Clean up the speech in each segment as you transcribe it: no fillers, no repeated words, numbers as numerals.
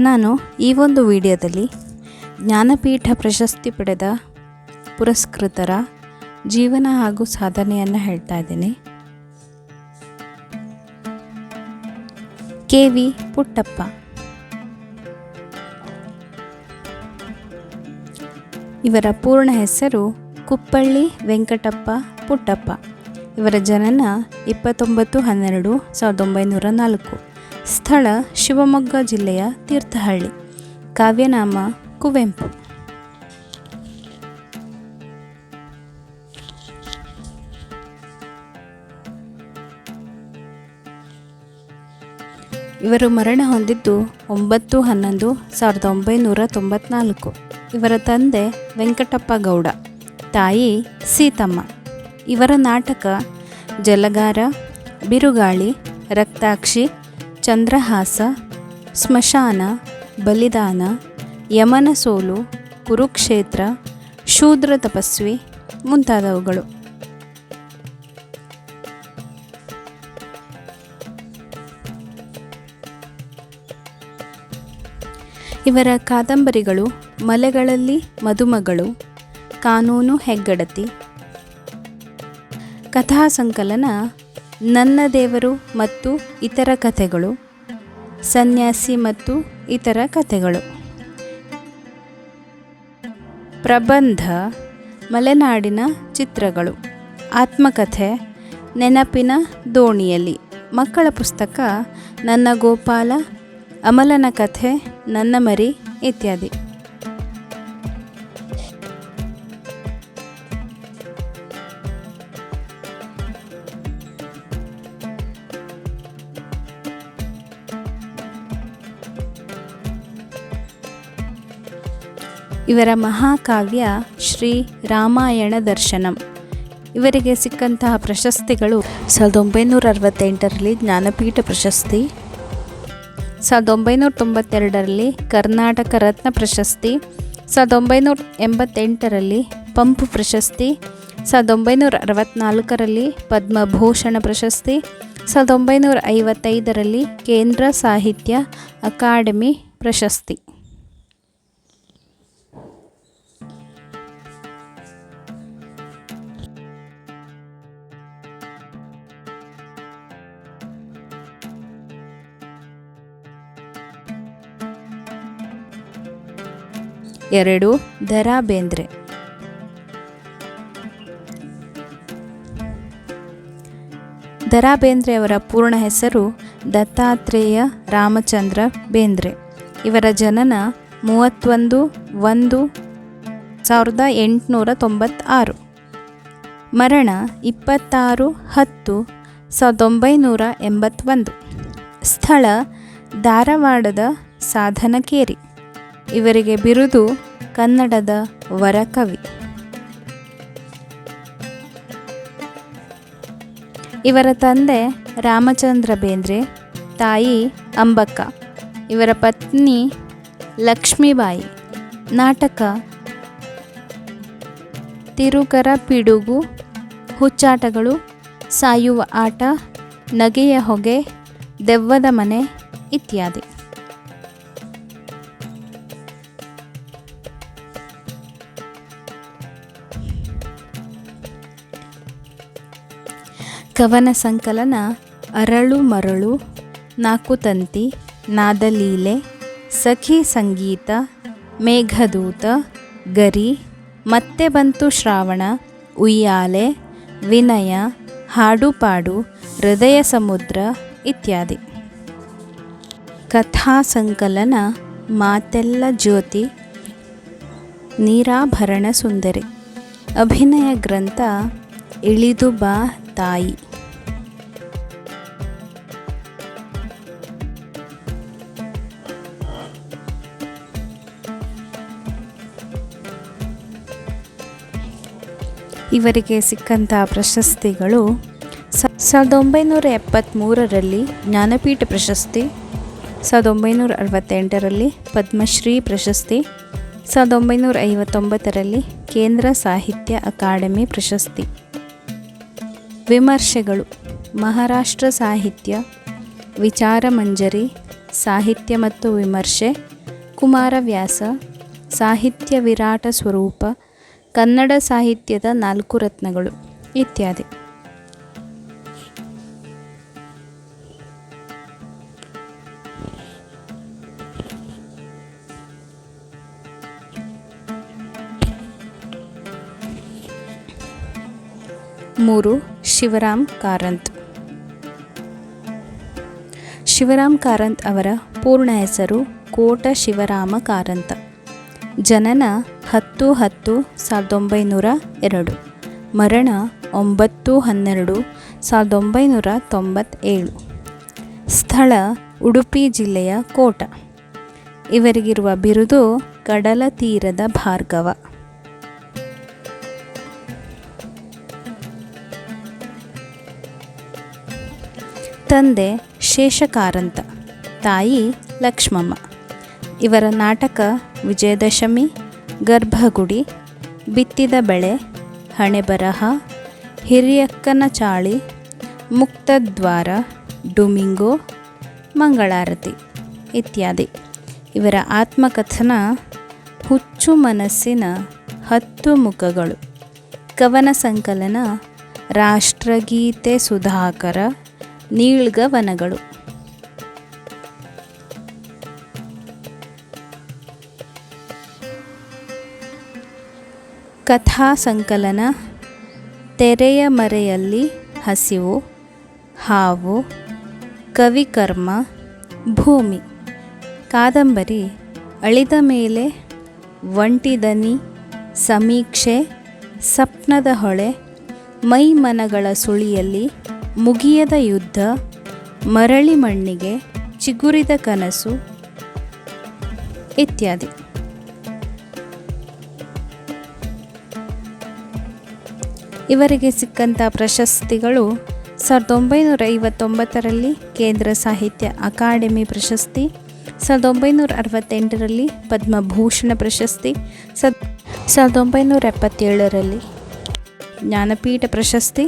ನಾನು ಈ ಒಂದು ವಿಡಿಯೋದಲ್ಲಿ ಜ್ಞಾನಪೀಠ ಪ್ರಶಸ್ತಿ ಪಡೆದ ಪುರಸ್ಕೃತರ ಜೀವನ ಹಾಗೂ ಸಾಧನೆಯನ್ನು ಹೇಳ್ತಾ ಇದ್ದೀನಿ. ಕೆ.ವಿ. ಪುಟ್ಟಪ್ಪ. ಇವರ ಪೂರ್ಣ ಹೆಸರು ಕುಪ್ಪಳ್ಳಿ ವೆಂಕಟಪ್ಪ ಪುಟ್ಟಪ್ಪ. ಇವರ ಜನನ 29/12/1904. ಸ್ಥಳ ಶಿವಮೊಗ್ಗ ಜಿಲ್ಲೆಯ ತೀರ್ಥಹಳ್ಳಿ. ಕಾವ್ಯನಾಮ ಕುವೆಂಪು. ಇವರು ಮರಣ ಹೊಂದಿದ್ದು 9/11/1994. ಇವರ ತಂದೆ ವೆಂಕಟಪ್ಪ ಗೌಡ, ತಾಯಿ ಸೀತಮ್ಮ. ಇವರ ನಾಟಕ ಜಲಗಾರ, ಬಿರುಗಾಳಿ, ರಕ್ತಾಕ್ಷಿ, ಚಂದ್ರಹಾಸ, ಸ್ಮಶಾನ, ಬಲಿದಾನ, ಯಮನ ಸೋಲು, ಕುರುಕ್ಷೇತ್ರ, ಶೂದ್ರ ತಪಸ್ವಿ ಮುಂತಾದವುಗಳು. ಇವರ ಕಾದಂಬರಿಗಳು ಮಲೆಗಳಲ್ಲಿ ಮದುಮಗಳು, ಕಾನೂನು ಹೆಗ್ಗಡತಿ, ಕಥಾ ಸಂಕಲನ ನನ್ನ ದೇವರು ಮತ್ತು ಇತರ ಕಥೆಗಳು, ಸನ್ಯಾಸಿ ಮತ್ತು ಇತರ ಕಥೆಗಳು, ಪ್ರಬಂಧ, ಮಲೆನಾಡಿನ ಚಿತ್ರಗಳು, ಆತ್ಮಕಥೆ ನೆನಪಿನ ದೋಣಿಯಲ್ಲಿ, ಮಕ್ಕಳ ಪುಸ್ತಕ ನನ್ನ ಗೋಪಾಲ, ಅಮಲನ ಕಥೆ ನನ್ನ ಮರಿ ಇತ್ಯಾದಿ. ಇವರ ಮಹಾಕಾವ್ಯ ಶ್ರೀ ರಾಮಾಯಣ ದರ್ಶನಂ. ಇವರಿಗೆ ಸಿಕ್ಕಂತಹ ಪ್ರಶಸ್ತಿಗಳು 1968ರಲ್ಲಿ ಜ್ಞಾನಪೀಠ ಪ್ರಶಸ್ತಿ, 1992ರಲ್ಲಿ ಕರ್ನಾಟಕ ರತ್ನ ಪ್ರಶಸ್ತಿ, 1988ರಲ್ಲಿ ಪಂಪು ಪ್ರಶಸ್ತಿ, 1964ರಲ್ಲಿ ಪದ್ಮಭೂಷಣ ಪ್ರಶಸ್ತಿ, 1955ರಲ್ಲಿ ಕೇಂದ್ರ ಸಾಹಿತ್ಯ ಅಕಾಡೆಮಿ ಪ್ರಶಸ್ತಿ. ಎರಡು, ದ.ರಾ ಬೇಂದ್ರೆ. ದ.ರಾ ಬೇಂದ್ರೆ ಅವರ ಪೂರ್ಣ ಹೆಸರು ದತ್ತಾತ್ರೇಯ ರಾಮಚಂದ್ರ ಬೇಂದ್ರೆ. ಇವರ ಜನನ 31/1/1896. ಮರಣ 26/10/1981. ಸ್ಥಳ ಧಾರವಾಡದ ಸಾಧನಕೇರಿ. ಇವರಿಗೆ ಬಿರುದು ಕನ್ನಡದ ವರಕವಿ. ಇವರ ತಂದೆ ರಾಮಚಂದ್ರ ಬೇಂದ್ರೆ, ತಾಯಿ ಅಂಬಕ್ಕ. ಇವರ ಪತ್ನಿ ಲಕ್ಷ್ಮೀಬಾಯಿ. ನಾಟಕ ತಿರುಗರ ಪಿಡುಗು, ಹುಚ್ಚಾಟಗಳು, ಸಾಯುವ ಆಟ, ನಗೆಯ ಹೊಗೆ, ದೆವ್ವದ ಮನೆ ಇತ್ಯಾದಿ. ಕವನ ಸಂಕಲನ ಅರಳು ಮರಳು, ನಾಕು ತಂತಿ, ನಾದಲೀಲೆ, ಸಖಿ ಸಂಗೀತ, ಮೇಘದೂತ, ಗರಿ, ಮತ್ತೆ ಬಂತು ಶ್ರಾವಣ, ಉಯ್ಯಾಲೆ, ವಿನಯ, ಹಾಡುಪಾಡು, ಹೃದಯ ಸಮುದ್ರ ಇತ್ಯಾದಿ. ಕಥಾ ಸಂಕಲನ ಮಾತೆಲ್ಲ ಜ್ಯೋತಿ, ನೀರಾಭರಣ ಸುಂದರಿ. ಅಭಿನಯ ಗ್ರಂಥ ಇಳಿದು ಬಾ ತಾಯಿ. ಇವರಿಗೆ ಸಿಕ್ಕಂತಹ ಪ್ರಶಸ್ತಿಗಳು 1973ರಲ್ಲಿ ಜ್ಞಾನಪೀಠ ಪ್ರಶಸ್ತಿ, 1968ರಲ್ಲಿ ಪದ್ಮಶ್ರೀ ಪ್ರಶಸ್ತಿ, 1959ರಲ್ಲಿ ಕೇಂದ್ರ ಸಾಹಿತ್ಯ ಅಕಾಡೆಮಿ ಪ್ರಶಸ್ತಿ. ವಿಮರ್ಶೆಗಳು: ಮಹಾರಾಷ್ಟ್ರ ಸಾಹಿತ್ಯ, ವಿಚಾರ ಮಂಜರಿ, ಸಾಹಿತ್ಯ ಮತ್ತು ವಿಮರ್ಶೆ, ಕುಮಾರವ್ಯಾಸ, ಸಾಹಿತ್ಯ ವಿರಾಟ ಸ್ವರೂಪ, ಕನ್ನಡ ಸಾಹಿತ್ಯದ 4 ರತ್ನಗಳು ಇತ್ಯಾದಿ. ಮೂರು. ಶಿವರಾಮ್ ಕಾರಂತ್. ಶಿವರಾಮ್ ಕಾರಂತ್ ಅವರ ಪೂರ್ಣ ಹೆಸರು ಕೋಟ ಶಿವರಾಮ ಕಾರಂತ. ಜನನ 10/10/1902, ಮರಣ 9/12/1997. ಸ್ಥಳ ಉಡುಪಿ ಜಿಲ್ಲೆಯ ಕೋಟ. ಇವರಿಗಿರುವ ಬಿರುದು ಕಡಲ ತೀರದ ಭಾರ್ಗವ. ತಂದೆ ಶೇಷಕಾರಂತ, ತಾಯಿ ಲಕ್ಷ್ಮಮ್ಮ. ಇವರ ನಾಟಕ ವಿಜಯದಶಮಿ, ಗರ್ಭಗುಡಿ, ಬಿತ್ತಿದ ಬೆಳೆ, ಹಣೆಬರಹ, ಹಿರಿಯಕ್ಕನ ಚಾಳಿ, ಮುಕ್ತದ್ವಾರ, ಡುಮಿಂಗೋ, ಮಂಗಳಾರತಿ ಇತ್ಯಾದಿ. ಇವರ ಆತ್ಮಕಥನ ಹುಚ್ಚು ಮನಸ್ಸಿನ 10 ಮುಖಗಳು, ಕವನ ಸಂಕಲನ ರಾಷ್ಟ್ರಗೀತೆ ಸುಧಾಕರ, ನೀಳ್ಗವನಗಳು. ಕಥಾ ಸಂಕಲನ ತೆರೆಯ ಮರೆಯಲ್ಲಿ ಹಸಿವು, ಹಾವು, ಕವಿಕರ್ಮ, ಭೂಮಿ. ಕಾದಂಬರಿ ಅಳಿದ ಮೇಲೆ, ಒಂಟಿದನಿ, ಸಮೀಕ್ಷೆ, ಸಪ್ನದ ಹೊಳೆ, ಮೈಮನಗಳ ಸುಳಿಯಲ್ಲಿ, ಮುಗಿಯದ ಯುದ್ಧ, ಮರಳಿ ಮಣ್ಣಿಗೆ, ಚಿಗುರಿದ ಕನಸು ಇತ್ಯಾದಿ. ಇವರಿಗೆ ಸಿಕ್ಕಂಥ ಪ್ರಶಸ್ತಿಗಳು 1959ರಲ್ಲಿ ಕೇಂದ್ರ ಸಾಹಿತ್ಯ ಅಕಾಡೆಮಿ ಪ್ರಶಸ್ತಿ, 1968ರಲ್ಲಿ ಪದ್ಮಭೂಷಣ ಪ್ರಶಸ್ತಿ, 1977ರಲ್ಲಿ ಜ್ಞಾನಪೀಠ ಪ್ರಶಸ್ತಿ,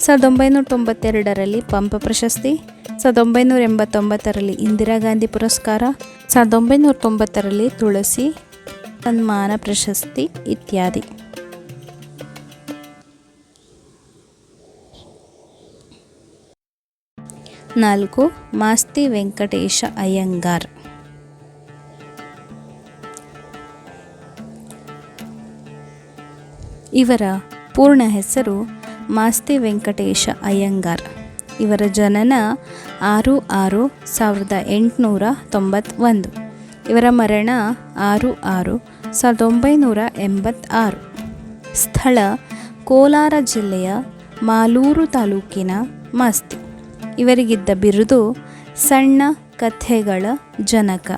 1992ರಲ್ಲಿ ಪಂಪ ಪ್ರಶಸ್ತಿ, 1989ರಲ್ಲಿ ಇಂದಿರಾ ಗಾಂಧಿ ಪುರಸ್ಕಾರ, 1990ರಲ್ಲಿ ತುಳಸಿ ಸನ್ಮಾನ ಪ್ರಶಸ್ತಿ ಇತ್ಯಾದಿ. 4. ಮಾಸ್ತಿ ವೆಂಕಟೇಶ ಅಯ್ಯಂಗಾರ್. ಇವರ ಪೂರ್ಣ ಹೆಸರು ಮಾಸ್ತಿ ವೆಂಕಟೇಶ ಅಯ್ಯಂಗಾರ್. ಇವರ ಜನನ 6/6/1891. ಇವರ ಮರಣ 6/6/1986. ಸ್ಥಳ ಕೋಲಾರ ಜಿಲ್ಲೆಯ ಮಾಲೂರು ತಾಲೂಕಿನ ಮಾಸ್ತಿ. ಇವರಿಗಿದ್ದ ಬಿರುದು ಸಣ್ಣ ಕಥೆಗಳ ಜನಕ.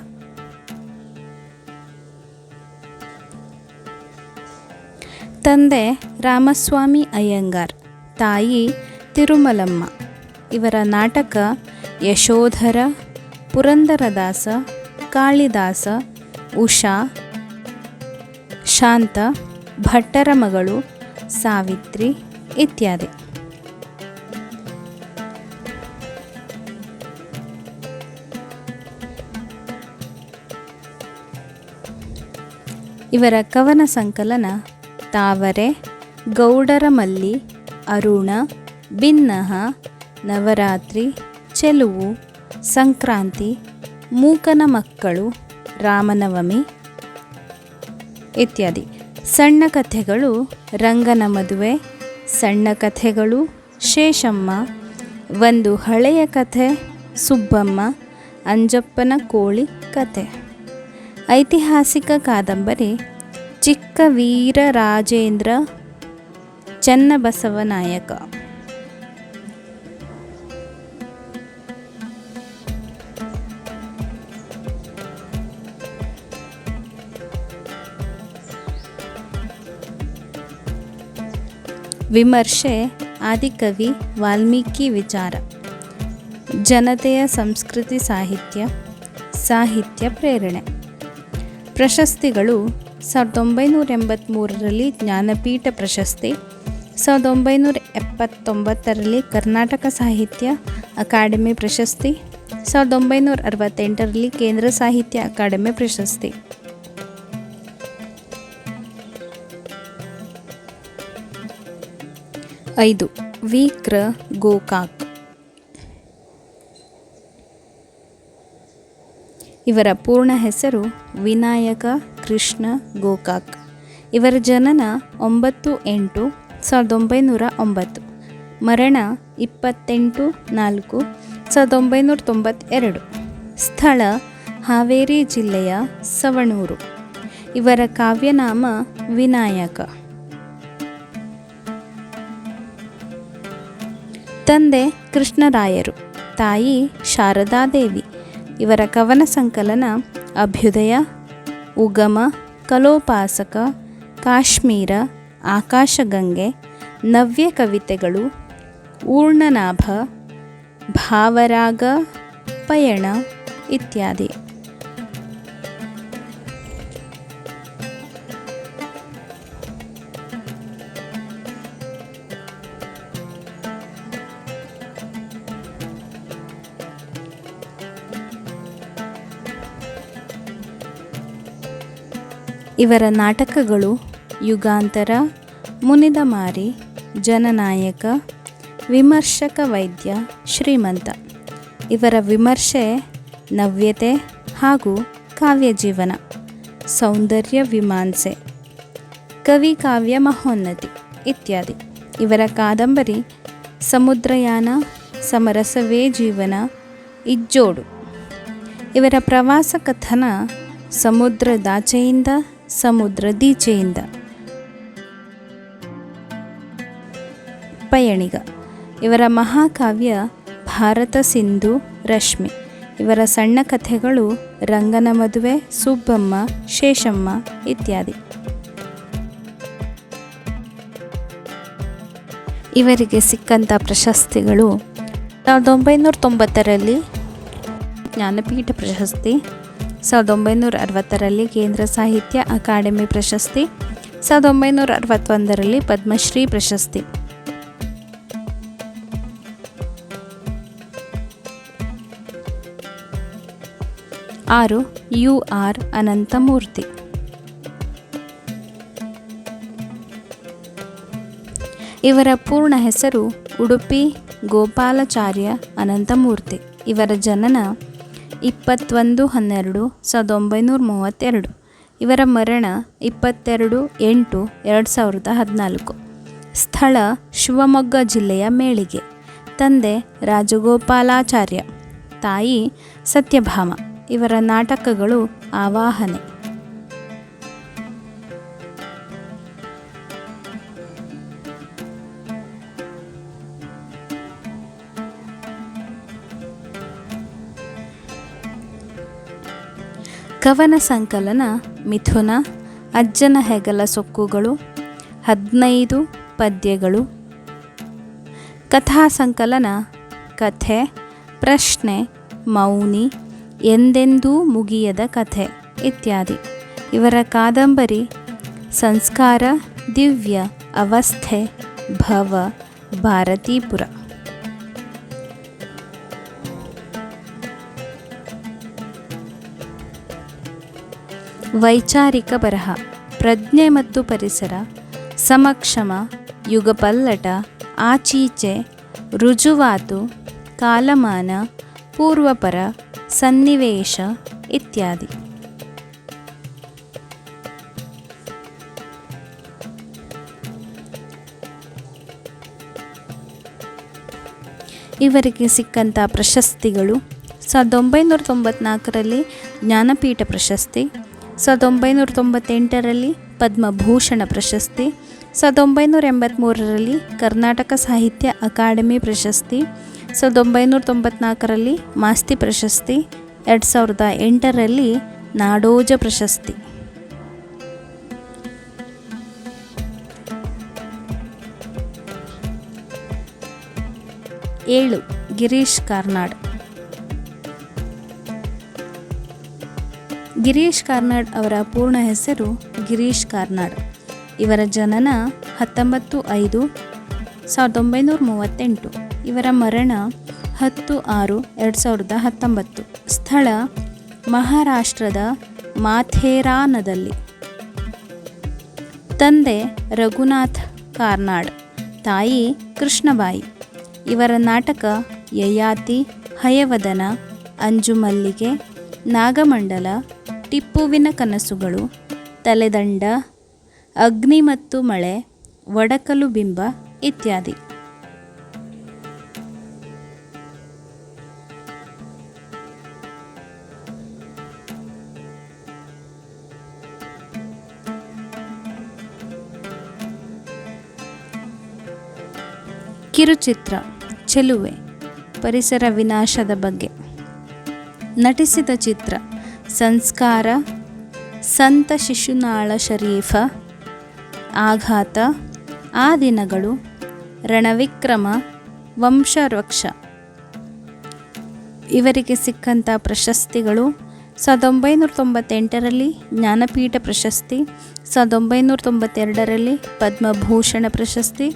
ತಂದೆ ರಾಮಸ್ವಾಮಿ ಅಯ್ಯಂಗಾರ್, ತಾಯಿ ತಿರುಮಲಮ್ಮ. ಇವರ ನಾಟಕ ಯಶೋಧರ, ಪುರಂದರದಾಸ, ಕಾಳಿದಾಸ, ಉಷಾ, ಶಾಂತ, ಭಟ್ಟರ ಮಗಳು, ಸಾವಿತ್ರಿ ಇತ್ಯಾದಿ. ಇವರ ಕವನ ಸಂಕಲನ ತಾವರೆ, ಗೌಡರ ಮಲ್ಲಿ, ಅರುಣ, ಬಿನ್ನಹ, ನವರಾತ್ರಿ, ಚೆಲುವು, ಸಂಕ್ರಾಂತಿ, ಮೂಕನ ಮಕ್ಕಳು, ರಾಮನವಮಿ ಇತ್ಯಾದಿ. ಸಣ್ಣ ಕಥೆಗಳು ರಂಗನ ಮದುವೆ, ಸಣ್ಣ ಕಥೆಗಳು ಶೇಷಮ್ಮ, ಒಂದು ಹಳೆಯ ಕಥೆ ಸುಬ್ಬಮ್ಮ, ಅಂಜಪ್ಪನ ಕೋಳಿ ಕಥೆ. ಐತಿಹಾಸಿಕ ಕಾದಂಬರಿ ಚಿಕ್ಕ ವೀರರಾಜೇಂದ್ರ ಚನ್ನಬಸವ ನಾಯಕ. ವಿಮರ್ಶೆ ಆದಿಕವಿ ವಾಲ್ಮೀಕಿ ವಿಚಾರ. ಜನತೆಯ ಸಂಸ್ಕೃತಿ ಸಾಹಿತ್ಯ, ಸಾಹಿತ್ಯ ಪ್ರೇರಣೆ. ಪ್ರಶಸ್ತಿಗಳು 1983ರಲ್ಲಿ ಜ್ಞಾನಪೀಠ ಪ್ರಶಸ್ತಿ, 1979ರಲ್ಲಿ ಕರ್ನಾಟಕ ಸಾಹಿತ್ಯ ಅಕಾಡೆಮಿ ಪ್ರಶಸ್ತಿ, 1968ರಲ್ಲಿ ಕೇಂದ್ರ ಸಾಹಿತ್ಯ ಅಕಾಡೆಮಿ ಪ್ರಶಸ್ತಿ. 5. ವಿ. ಕೃ. ಗೋಕಾಕ್. ಇವರ ಪೂರ್ಣ ಹೆಸರು ವಿನಾಯಕ ಕೃಷ್ಣ ಗೋಕಾಕ್. ಇವರ ಜನನ 9/8/1909, ಮರಣ 28/4/1992. ಸ್ಥಳ ಹಾವೇರಿ ಜಿಲ್ಲೆಯ ಸವಣೂರು. ಇವರ ಕಾವ್ಯನಾಮ ವಿನಾಯಕ. ತಂದೆ ಕೃಷ್ಣರಾಯರು, ತಾಯಿ ಶಾರದಾದೇವಿ. ಇವರ ಕವನ ಸಂಕಲನ ಅಭ್ಯುದಯ, ಉಗಮ, ಕಲೋಪಾಸಕ, ಕಾಶ್ಮೀರ, ಆಕಾಶಗಂಗೆ, ನವ್ಯ ಕವಿತೆಗಳು, ಊರ್ಣನಾಭ, ಭಾವರಾಗ, ಪಯಣ ಇತ್ಯಾದಿ. ಇವರ ನಾಟಕಗಳು ಯುಗಾಂತರ, ಮುನಿದ ಮಾರಿ, ಜನನಾಯಕ, ವಿಮರ್ಶಕ ವೈದ್ಯ, ಶ್ರೀಮಂತ. ಇವರ ವಿಮರ್ಶೆ ನವ್ಯತೆ ಹಾಗೂ ಕಾವ್ಯಜೀವನ, ಸೌಂದರ್ಯ ವಿಮಾಂಸೆ, ಕವಿ ಕಾವ್ಯ ಮಹೋನ್ನತಿ ಇತ್ಯಾದಿ. ಇವರ ಕಾದಂಬರಿ ಸಮುದ್ರಯಾನ, ಸಮರಸವೇ ಜೀವನ, ಇಜ್ಜೋಡು. ಇವರ ಪ್ರವಾಸ ಕಥನ ಸಮುದ್ರದಾಚೆಯಿಂದ ಸಮುದ್ರದೀಚೆಯಿಂದ, ಪಯಣಿಗ. ಇವರ ಮಹಾಕಾವ್ಯ ಭಾರತ ಸಿಂಧು ರಶ್ಮಿ. ಇವರ ಸಣ್ಣ ಕಥೆಗಳು ರಂಗನ ಮದುವೆ, ಸುಬ್ಬಮ್ಮ, ಶೇಷಮ್ಮ ಇತ್ಯಾದಿ. ಇವರಿಗೆ ಸಿಕ್ಕಂಥ ಪ್ರಶಸ್ತಿಗಳು: 1990ರಲ್ಲಿ ಜ್ಞಾನಪೀಠ ಪ್ರಶಸ್ತಿ, 1960ರಲ್ಲಿ ಕೇಂದ್ರ ಸಾಹಿತ್ಯ ಅಕಾಡೆಮಿ ಪ್ರಶಸ್ತಿ, 1961ರಲ್ಲಿ ಪದ್ಮಶ್ರೀ ಪ್ರಶಸ್ತಿ. 6. ಯು. ಆರ್. ಅನಂತಮೂರ್ತಿ. ಇವರ ಪೂರ್ಣ ಹೆಸರು ಉಡುಪಿ ಗೋಪಾಲಾಚಾರ್ಯ ಅನಂತಮೂರ್ತಿ. ಇವರ ಜನನ 21/12/1932. ಇವರ ಮರಣ 22/8/2014. ಸ್ಥಳ ಶಿವಮೊಗ್ಗ ಜಿಲ್ಲೆಯ ಮೇಳಿಗೆ. ತಂದೆ ರಾಜಗೋಪಾಲಾಚಾರ್ಯ, ತಾಯಿ ಸತ್ಯಭಾಮ. ಇವರ ನಾಟಕಗಳು ಆವಾಹನೆ. ಕವನ ಸಂಕಲನ ಮಿಥುನ, ಅಜ್ಜನ ಹೆಗಲ ಸೊಕ್ಕುಗಳು, 15 ಪದ್ಯಗಳು. ಕಥಾ ಸಂಕಲನ ಕಥೆ, ಪ್ರಶ್ನೆ, ಮೌನಿ, ಎಂದೆಂದೂ ಮುಗಿಯದ ಕಥೆ ಇತ್ಯಾದಿ. ಇವರ ಕಾದಂಬರಿ ಸಂಸ್ಕಾರ, ದಿವ್ಯ, ಅವಸ್ಥೆ, ಭವ, ಭಾರತೀಪುರ. ವೈಚಾರಿಕ ಬರಹ: ಪ್ರಜ್ಞೆ ಮತ್ತು ಪರಿಸರ, ಸಮಕ್ಷಮ, ಯುಗಪಲ್ಲಟ, ಆಚೀಚೆ, ರುಜುವಾತು, ಕಾಲಮಾನ, ಪೂರ್ವಪರ, ಸನ್ನಿವೇಶ ಇತ್ಯಾದಿ. ಇವರಿಗೆ ಸಿಕ್ಕಂಥ ಪ್ರಶಸ್ತಿಗಳು: 1994ರಲ್ಲಿ ಜ್ಞಾನಪೀಠ ಪ್ರಶಸ್ತಿ, 1998ರಲ್ಲಿ ಪದ್ಮಭೂಷಣ ಪ್ರಶಸ್ತಿ, 1983ರಲ್ಲಿ ಕರ್ನಾಟಕ ಸಾಹಿತ್ಯ ಅಕಾಡೆಮಿ ಪ್ರಶಸ್ತಿ, 1994ರಲ್ಲಿ ಮಾಸ್ತಿ ಪ್ರಶಸ್ತಿ, 2008ರಲ್ಲಿ ನಾಡೋಜ ಪ್ರಶಸ್ತಿ. 7. ಗಿರೀಶ್ ಕಾರ್ನಾಡ್. ಗಿರೀಶ್ ಕಾರ್ನಾಡ್ ಅವರ ಪೂರ್ಣ ಹೆಸರು ಗಿರೀಶ್ ಕಾರ್ನಾಡ್. ಇವರ ಜನನ 19/5/1938. ಇವರ ಮರಣ 10/6/2019. ಸ್ಥಳ ಮಹಾರಾಷ್ಟ್ರದ ಮಾಥೇರಾನದಲ್ಲಿ. ತಂದೆ ರಘುನಾಥ್ ಕಾರ್ನಾಡ್, ತಾಯಿ ಕೃಷ್ಣಬಾಯಿ. ಇವರ ನಾಟಕ ಯಯಾತಿ, ಹಯವದನ, ಅಂಜುಮಲ್ಲಿಗೆ, ನಾಗಮಂಡಲ, ಟಿಪ್ಪುವಿನ ಕನಸುಗಳು, ತಲೆದಂಡ, ಅಗ್ನಿ ಮತ್ತು ಮಳೆ, ಒಡಕಲು ಬಿಂಬ ಇತ್ಯಾದಿ. ಕಿರುಚಿತ್ರ ಚೆಲುವೆ, ಪರಿಸರ ವಿನಾಶದ ಬಗ್ಗೆ. ನಟಿಸಿದ ಚಿತ್ರ ಸಂಸ್ಕಾರ, ಸಂತ ಶಿಶುನಾಳ ಶರೀಫ, ಆಘಾತ, ಆ ದಿನಗಳು, ರಣವಿಕ್ರಮ, ವಂಶವೃಕ್ಷ. ಇವರಿಗೆ ಸಿಕ್ಕಂಥ ಪ್ರಶಸ್ತಿಗಳು: 1998ರಲ್ಲಿ ಜ್ಞಾನಪೀಠ ಪ್ರಶಸ್ತಿ, 1992ರಲ್ಲಿ ಪದ್ಮಭೂಷಣ ಪ್ರಶಸ್ತಿ,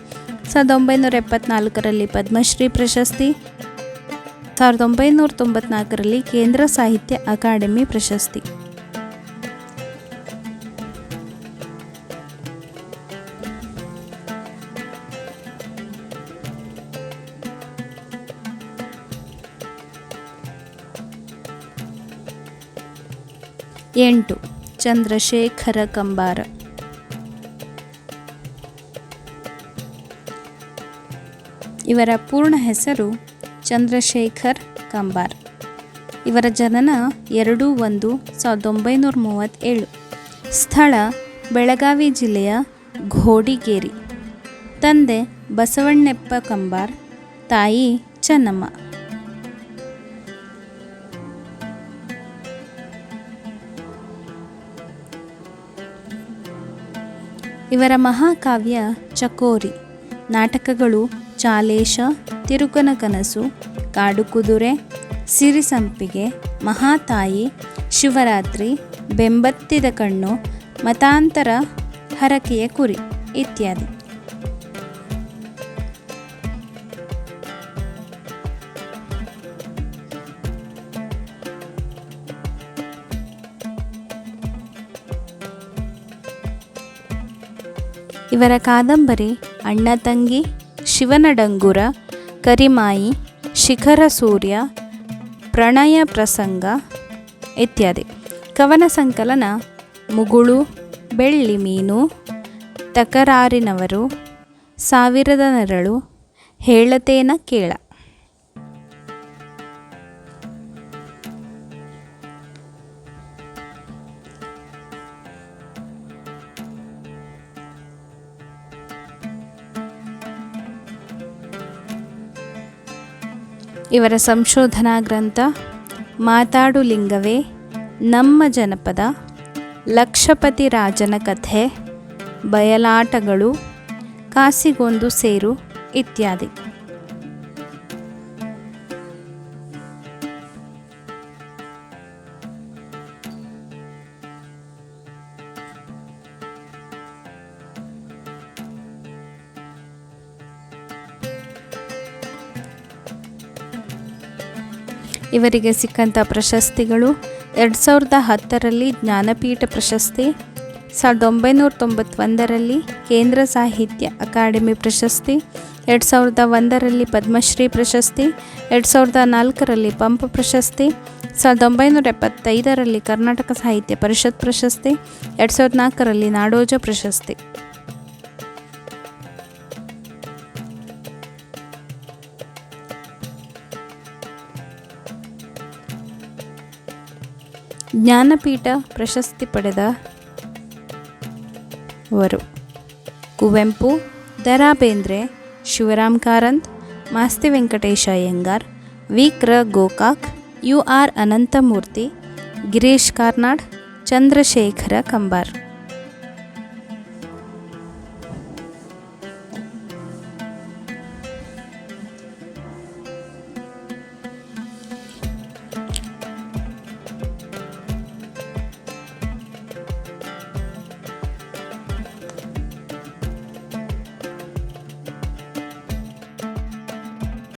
1974ರಲ್ಲಿ ಪದ್ಮಶ್ರೀ ಪ್ರಶಸ್ತಿ, 1994ರಲ್ಲಿ ಕೇಂದ್ರ ಸಾಹಿತ್ಯ ಅಕಾಡೆಮಿ ಪ್ರಶಸ್ತಿ. ಎಂಟು, ಚಂದ್ರಶೇಖರ ಕಂಬಾರ. ಇವರ ಪೂರ್ಣ ಹೆಸರು ಚಂದ್ರಶೇಖರ್ ಕಂಬಾರ್. ಇವರ ಜನನ 2/1/1937. ಸ್ಥಳ ಬೆಳಗಾವಿ ಜಿಲ್ಲೆಯ ಘೋಡಿಗೇರಿ. ತಂದೆ ಬಸವಣ್ಣಪ್ಪ ಕಂಬಾರ್, ತಾಯಿ ಚೆನ್ನಮ್ಮ. ಇವರ ಮಹಾಕಾವ್ಯ ಚಕೋರಿ. ನಾಟಕಗಳು ಚಾಲೇಶ, ತಿರುಕನ ಕನಸು, ಕಾಡುಕುದುರೆ, ಸಿರಿಸಂಪಿಗೆ, ಮಹಾತಾಯಿ, ಶಿವರಾತ್ರಿ, ಬೆಂಬತ್ತಿದ ಕಣ್ಣು, ಮತಾಂತರ, ಹರಕೆಯ ಕುರಿ ಇತ್ಯಾದಿ. ಇವರ ಕಾದಂಬರಿ ಅಣ್ಣ ತಂಗಿ, ಶಿವನ ಡಂಗುರ, ಕರಿಮಾಯಿ, ಶಿಖರ ಸೂರ್ಯ, ಪ್ರಣಯ ಪ್ರಸಂಗ ಇತ್ಯಾದಿ. ಕವನ ಸಂಕಲನ ಮುಗುಳು, ಬೆಳ್ಳಿ ಮೀನು, ತಕರಾರಿನವರು, ಸಾವಿರದ ನೆರಳು, ಹೇಳತೇನ ಕೇಳ. ಇವರ ಸಂಶೋಧನಾ ಗ್ರಂಥ ಮಾತಾಡು ಲಿಂಗವೇ, ನಮ್ಮ ಜನಪದ, ಲಕ್ಷಪತಿ ರಾಜನ ಕಥೆ, ಬಯಲಾಟಗಳು, ಕಾಸಿಗೊಂದು ಸೇರು ಇತ್ಯಾದಿ. ಇವರಿಗೆ ಸಿಕ್ಕಂಥ ಪ್ರಶಸ್ತಿಗಳು: 2010ರಲ್ಲಿ ಜ್ಞಾನಪೀಠ ಪ್ರಶಸ್ತಿ, 1991ರಲ್ಲಿ ಕೇಂದ್ರ ಸಾಹಿತ್ಯ ಅಕಾಡೆಮಿ ಪ್ರಶಸ್ತಿ, 2001ರಲ್ಲಿ ಪದ್ಮಶ್ರೀ ಪ್ರಶಸ್ತಿ, 2004ರಲ್ಲಿ ಪಂಪ ಪ್ರಶಸ್ತಿ, 1975ರಲ್ಲಿ ಕರ್ನಾಟಕ ಸಾಹಿತ್ಯ ಪರಿಷತ್ ಪ್ರಶಸ್ತಿ, 2004ರಲ್ಲಿ ನಾಡೋಜ ಪ್ರಶಸ್ತಿ. ಜ್ಞಾನಪೀಠ ಪ್ರಶಸ್ತಿ ಪಡೆದವರು: ಕುವೆಂಪು, ದ ರಾ ಬೇಂದ್ರೆ, ಶಿವರಾಮ್ ಕಾರಂತ್, ಮಾಸ್ತಿ ವೆಂಕಟೇಶ ಅಯ್ಯಂಗಾರ್, ವಿ ಕೃ ಗೋಕಾಕ್, ಯು ಆರ್ ಅನಂತಮೂರ್ತಿ, ಗಿರೀಶ್ ಕಾರ್ನಾಡ್, ಚಂದ್ರಶೇಖರ ಕಂಬಾರ್.